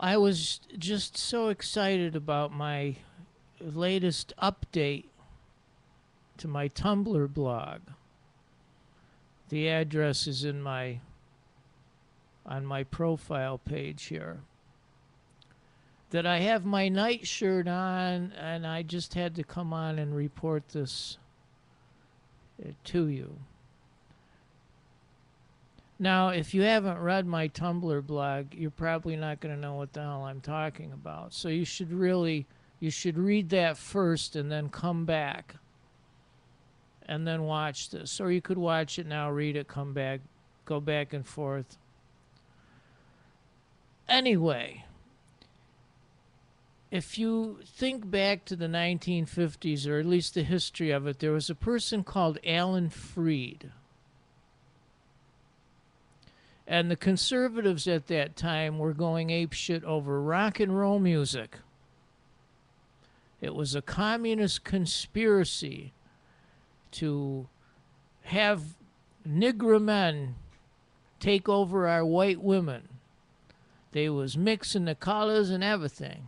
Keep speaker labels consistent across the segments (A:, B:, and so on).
A: I was just so excited about my latest update to my Tumblr blog. The address is in my on my profile page here. That I have my nightshirt on, and I just had to come on and report this to you. Now, if you haven't read my Tumblr blog, you're probably not going to know what the hell I'm talking about. So you should read that first and then come back and then watch this. Or you could watch it now, read it, come back, go back and forth. Anyway, if you think back to the 1950s, or at least the history of it, there was a person called Alan Freed. And the conservatives at that time were going apeshit over rock and roll music. It was a communist conspiracy to have Negro men take over our white women. They was mixing the colors and everything.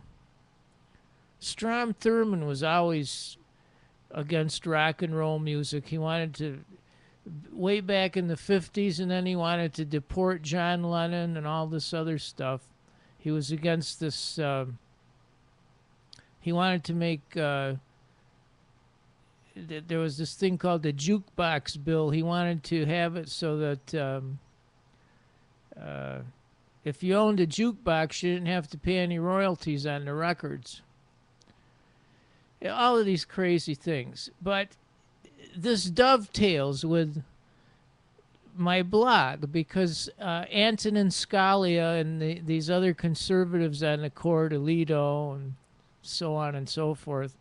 A: Strom Thurmond was always against rock and roll music. He wanted to, way back in the 50s, and then he wanted to deport John Lennon and all this other stuff. He was against this, he wanted to make, there was this thing called the jukebox bill. He wanted to have it so that if you owned a jukebox, you didn't have to pay any royalties on the records. All of these crazy things. But this dovetails with my blog because Antonin Scalia and these other conservatives on the court, Alito and so on and so forth,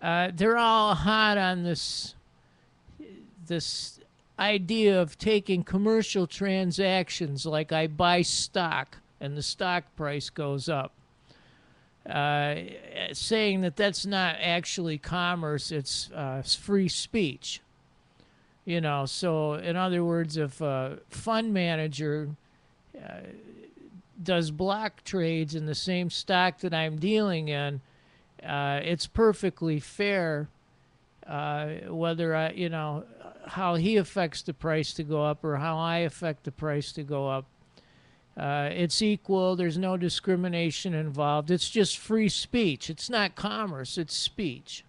A: they're all hot on this idea of taking commercial transactions, like I buy stock and the stock price goes up, saying that that's not actually commerce, it's free speech. You know, so in other words, if a fund manager does block trades in the same stock that I'm dealing in, it's perfectly fair whether how he affects the price to go up or how I affect the price to go up. It's equal. There's no discrimination involved. It's just free speech. It's not commerce. It's speech.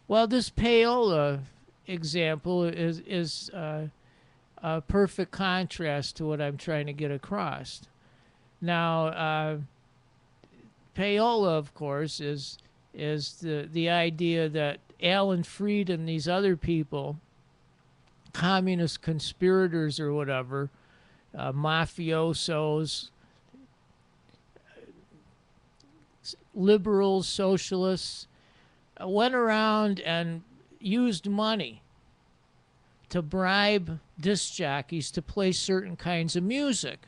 A: Well, this payola example is a perfect contrast to what I'm trying to get across. Now, payola, of course, is the idea that Alan Freed and these other people, communist conspirators or whatever, mafiosos, liberals, socialists, went around and used money to bribe disc jockeys to play certain kinds of music.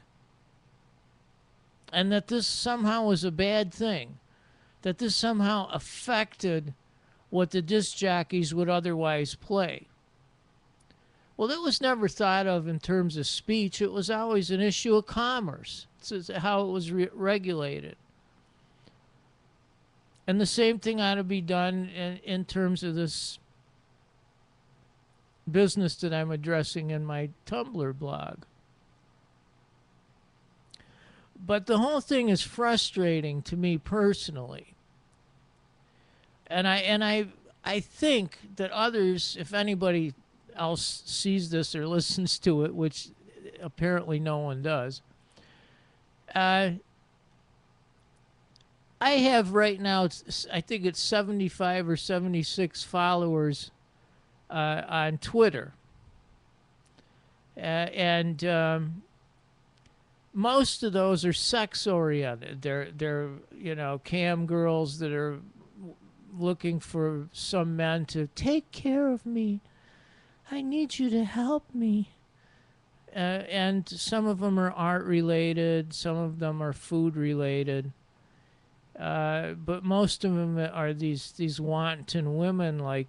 A: And that this somehow was a bad thing. That this somehow affected what the disc jockeys would otherwise play. Well, it was never thought of in terms of speech. It was always an issue of commerce. It's how it was regulated. And the same thing ought to be done in terms of this business that I'm addressing in my Tumblr blog. But the whole thing is frustrating to me personally. And I think that others, if anybody else sees this or listens to it, which apparently no one does, I have right now, I think it's 75 or 76 followers on Twitter. And most of those are sex oriented. They're cam girls that are looking for some men to take care of me. I need you to help me. And some of them are art related, some of them are food related. But most of them are these wanton women, like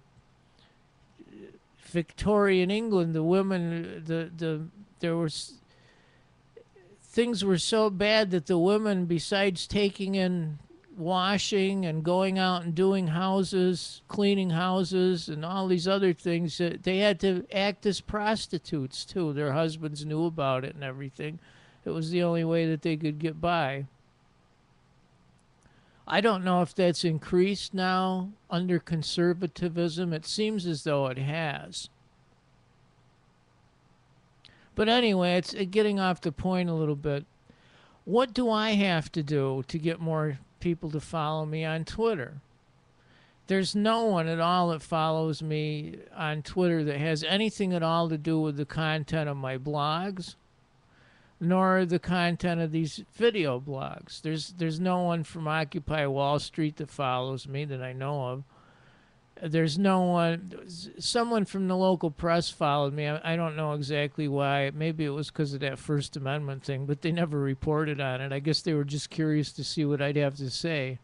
A: Victorian England. The women, there was things were so bad that the women, besides taking in washing and going out and doing houses, cleaning houses, and all these other things, they had to act as prostitutes too. Their husbands knew about it and everything. It was the only way that they could get by. I don't know if that's increased now under conservatism. It seems as though it has. But anyway, it's getting off the point a little bit. What do I have to do to get more people to follow me on Twitter? There's no one at all that follows me on Twitter that has anything at all to do with the content of my blogs, nor the content of these video blogs. There's no one from Occupy Wall Street that follows me that I know of. There's no one. Someone from the local press followed me. I don't know exactly why. Maybe it was because of that First Amendment thing, but they never reported on it. I guess they were just curious to see what I'd have to say.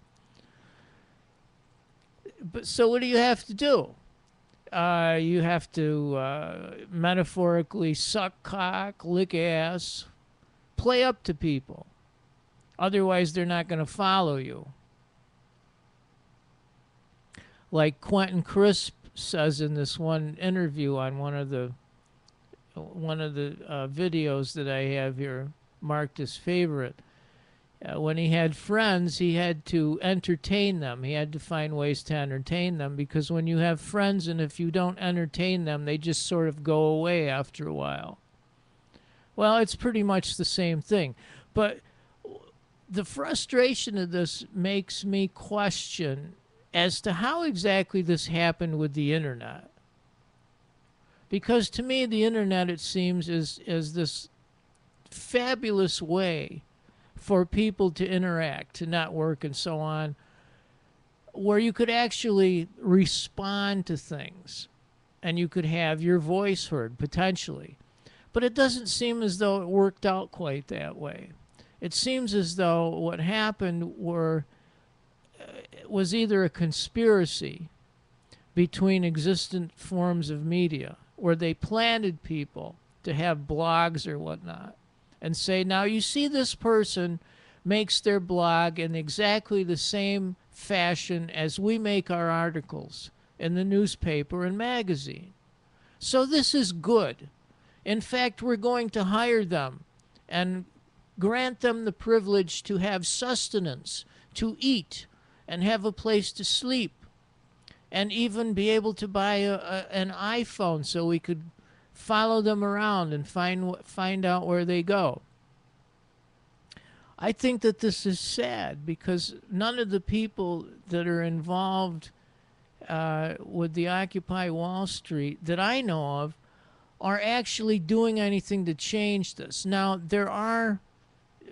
A: But so what do you have to do? You have to metaphorically suck cock, lick ass, play up to people. Otherwise, they're not going to follow you. Like Quentin Crisp says in this one interview on one of the videos that I have here marked as favorite. When he had friends, he had to entertain them. He had to find ways to entertain them, because when you have friends and if you don't entertain them, they just sort of go away after a while. Well, it's pretty much the same thing. But the frustration of this makes me question as to how exactly this happened with the internet. Because to me, the internet, it seems, is this fabulous way for people to interact, to network, and so on, where you could actually respond to things and you could have your voice heard, potentially. But it doesn't seem as though it worked out quite that way. It seems as though what happened was either a conspiracy between existent forms of media, where they planted people to have blogs or whatnot, and say, now you see this person makes their blog in exactly the same fashion as we make our articles in the newspaper and magazine. So this is good. In fact, we're going to hire them and grant them the privilege to have sustenance, to eat, and have a place to sleep, and even be able to buy an iPhone so we could follow them around and find out where they go. I think that this is sad, because none of the people that are involved with the Occupy Wall Street that I know of are actually doing anything to change this. Now, there are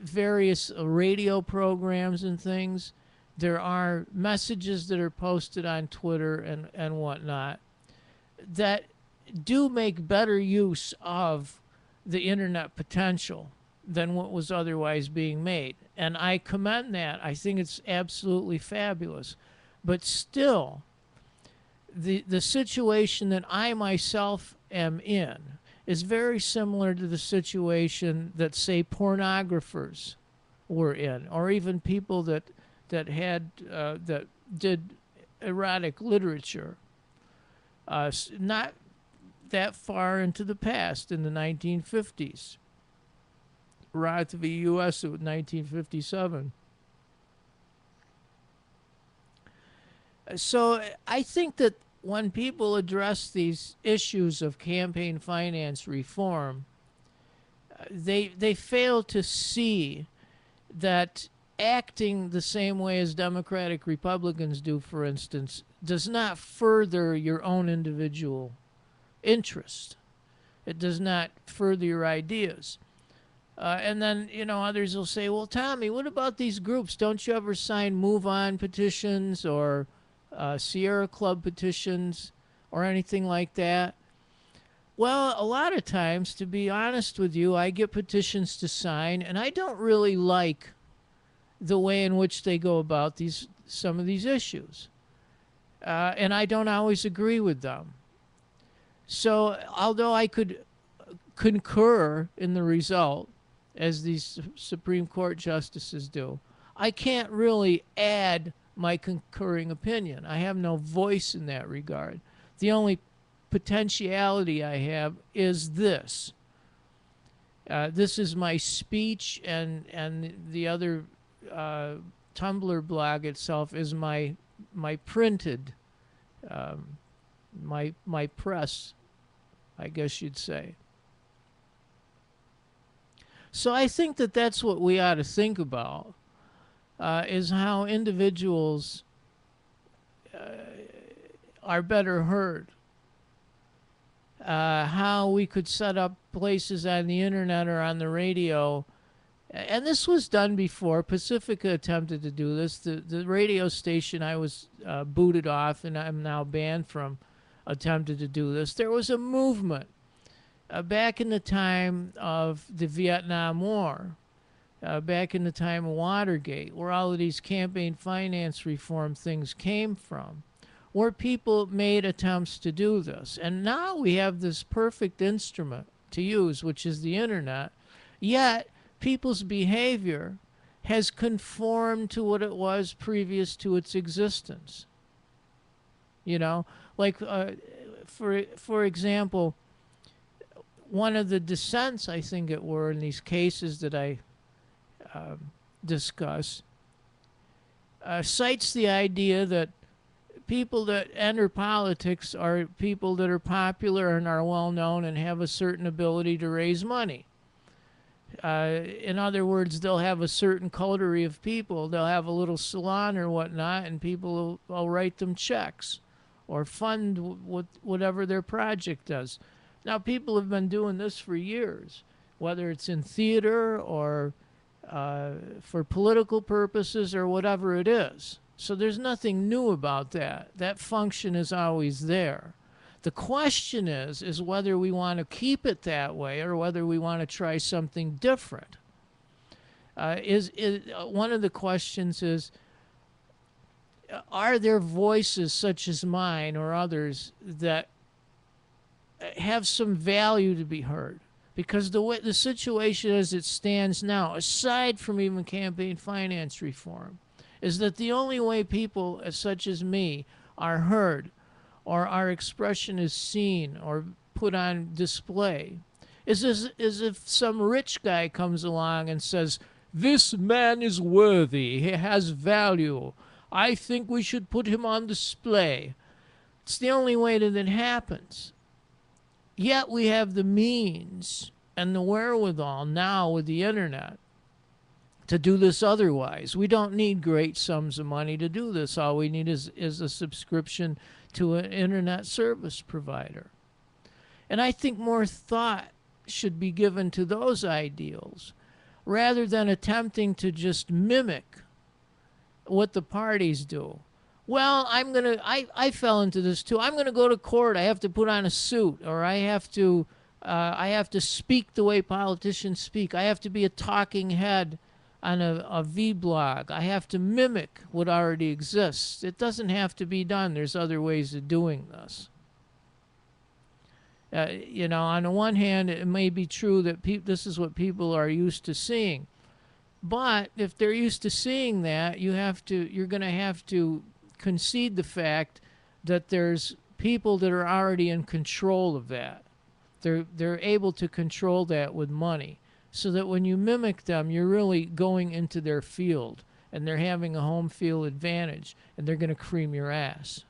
A: various radio programs and things. There are messages that are posted on Twitter and whatnot that do make better use of the internet potential than what was otherwise being made. And I commend that. I think it's absolutely fabulous. But still, the situation that I myself am in is very similar to the situation that, say, pornographers were in, or even people that did erotic literature, not that far into the past, in the 1950s. Roth v. U.S. in 1957. So I think that when people address these issues of campaign finance reform, they fail to see that acting the same way as Democratic Republicans do, for instance, does not further your own individual interest. It does not further your ideas. And then, others will say, well, Tommy, what about these groups? Don't you ever sign Move On petitions or Sierra Club petitions or anything like that? Well, a lot of times, to be honest with you, I get petitions to sign, and I don't really like the way in which they go about some of these issues. And I don't always agree with them. So although I could concur in the result, as these Supreme Court justices do. I can't really add my concurring opinion. I have no voice in that regard. The only potentiality I have is this. This is my speech, and the other Tumblr blog itself is my printed, my press, I guess you'd say. So I think that that's what we ought to think about, is how individuals are better heard. How we could set up places on the internet or on the radio. And this was done before. Pacifica attempted to do this. The radio station I was booted off and I'm now banned from attempted to do this. There was a movement back in the time of the Vietnam War, back in the time of Watergate, where all of these campaign finance reform things came from, where people made attempts to do this. And now we have this perfect instrument to use, which is the internet, yet people's behavior has conformed to what it was previous to its existence. You know, like for example, one of the dissents, I think it were, in these cases that I discuss, cites the idea that people that enter politics are people that are popular and are well known and have a certain ability to raise money. In other words, they'll have a certain coterie of people. They'll have a little salon or whatnot, and people will write them checks or fund whatever their project does. Now, people have been doing this for years, whether it's in theater or for political purposes or whatever it is. So there's nothing new about that. That function is always there. The question is whether we want to keep it that way or whether we want to try something different. One of the questions is, are there voices such as mine or others that have some value to be heard? Because the situation as it stands now, aside from even campaign finance reform, is that the only way people such as me are heard or our expression is seen or put on display is if some rich guy comes along and says, "This man is worthy, he has value, I think we should put him on display." It's the only way that it happens. Yet we have the means and the wherewithal now with the internet to do this otherwise. We don't need great sums of money to do this. All we need is a subscription to an internet service provider. And I think more thought should be given to those ideals rather than attempting to just mimic what the parties do. Well, I fell into this too. I'm going to go to court. I have to put on a suit, or I have to speak the way politicians speak. I have to be a talking head on a V-blog. I have to mimic what already exists. It doesn't have to be done. There's other ways of doing this. On the one hand, it may be true that this is what people are used to seeing. But if they're used to seeing that, you're going to have to concede the fact that there's people that are already in control of that. They're able to control that with money, so that when you mimic them, you're really going into their field, and they're having a home field advantage, and they're going to cream your ass.